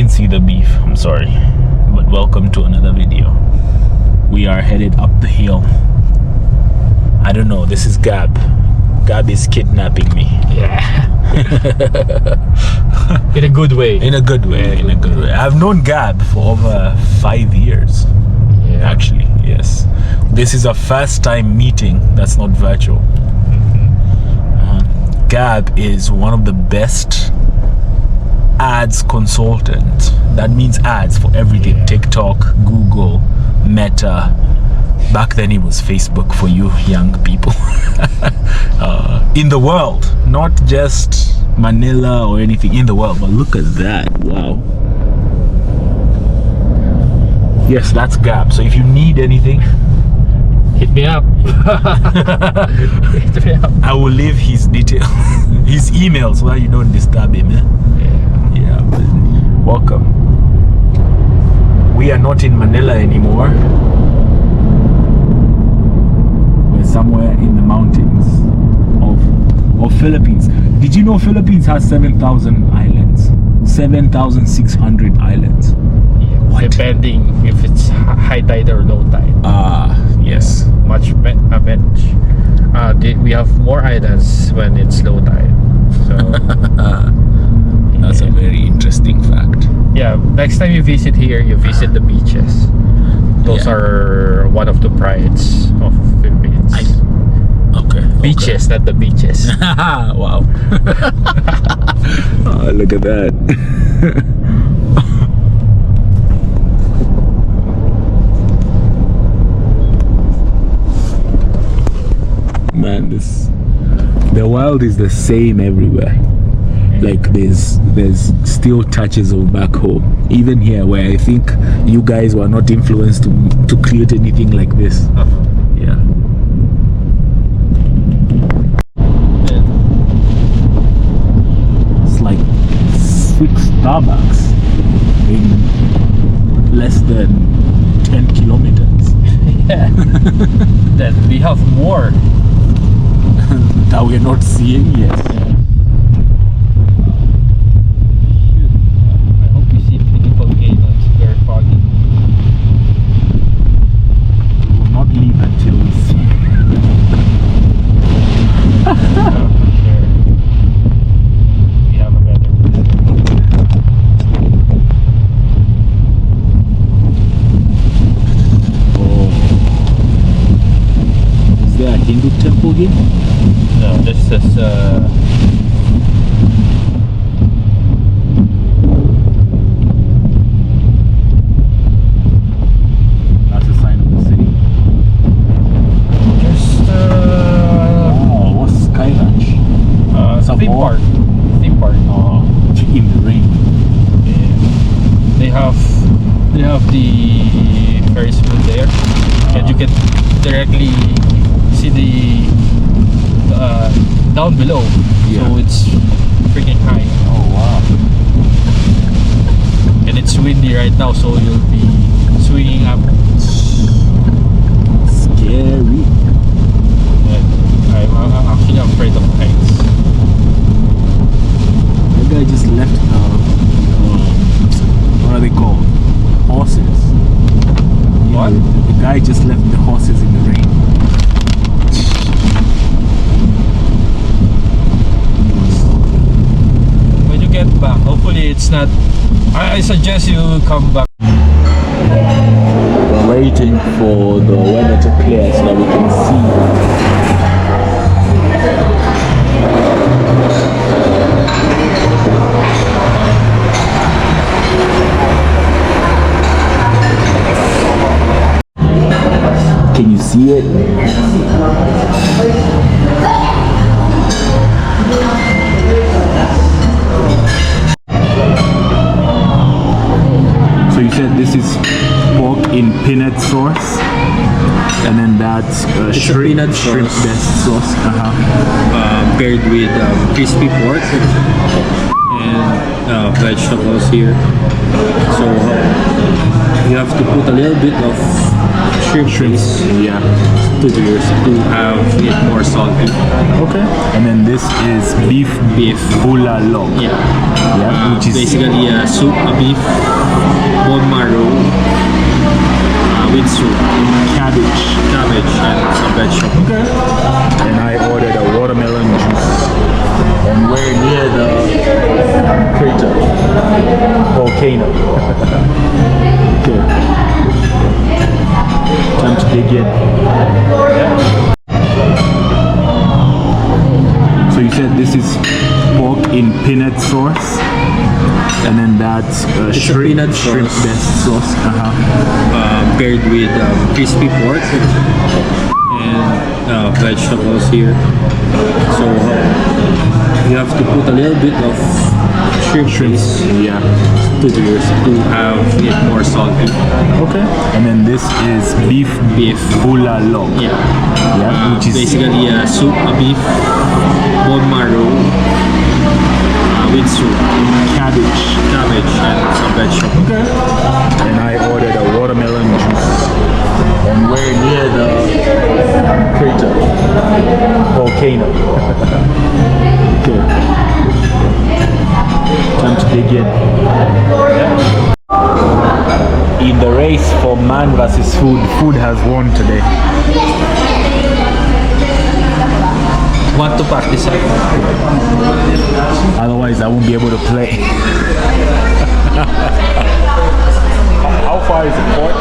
didn't see the beef, I'm sorry. But welcome to another video. We are headed up the hill. I don't know, this is Gab. Gab is kidnapping me. Yeah. In a good way. In a good way, in a good way. I've known Gab for over 5 years. Yeah. Actually, yes. This is our first time meeting that's not virtual. Gab is one of the best ads consultant. That means ads for everything. Yeah. TikTok, Google, Meta. Back then it was Facebook for you young people. In the world, not just Manila or anything, in the world. But look at that, wow. Yes, that's Gab. So if you need anything, hit me up. Hit me up. I will leave his details, his email, so that you don't disturb him. Yeah, but welcome. We are not in Manila anymore. We're somewhere in the mountains of Philippines. Did you know Philippines has 7,000 islands? 7,600 islands. Yeah, depending if it's high tide or low tide. Yes. We have more islands when it's low tide. So that's a very interesting fact. yeah, next time you visit here, you visit the beaches. Those are one of the prides of Philippines. Okay. Beaches, not the beaches. Wow. Oh, look at that. Man, the world is the same everywhere. Like there's still touches of back home, even here where I think you guys were not influenced to create anything like this. Yeah. It's like 6 Starbucks in less than 10 kilometers. Yeah. Then we have more that we're not seeing yet. I hope you see Filipino Volcano. It's very foggy. We will not leave until we see. Yeah, for sure. We have a better. Oh. Is there a Hindu temple here? No, this is That's a sign of the city. just Oh, what's Sky Ranch? Some theme more? park. Theme park. Oh, in the rain. Yeah. They have the Ferris wheel there, and you can directly see the down below. Yeah. So it's freaking high, Oh wow. and it's windy right now, so you'll be swinging up. Scary. But I'm actually afraid of heights. That guy just left what are they called? Horses. What? The guy just left the horses in the rain. When you get back, hopefully it's not. I suggest you come back. We're waiting for the weather to clear so that we can see. Can you see it? So you said this is pork in peanut sauce, and then that's shrimp, peanut shrimp sauce. best sauce. Paired with crispy pork and vegetables here. So you have to put a little bit of shrimp paste Yeah. to have it more salty. Okay. And then this is beef bulalo. Yeah. Yeah. Which is basically a soup, a beef bone marrow with soup, cabbage. cabbage, and some vegetable. Okay. And I ordered a watermelon juice. And we're near the crater volcano. Okay. Time to dig in. So you said this is pork in peanut sauce, and then that's shrimp, peanut sauce. shrimp-based sauce. Paired with crispy pork and vegetables here. So you have to put a little bit of shrimp paste Yeah. to have it more salty. Okay. And then this is beef bulalo. Yeah. Yeah. Which is basically a soup, a beef bone marrow with soup, cabbage. cabbage, and some vegetable. Okay. And I ordered a watermelon juice. And we're near the crater volcano. Okay. Time to dig in. In the race for man versus food, food has won today. Want to practice it? Otherwise, I won't be able to play. How far is the port?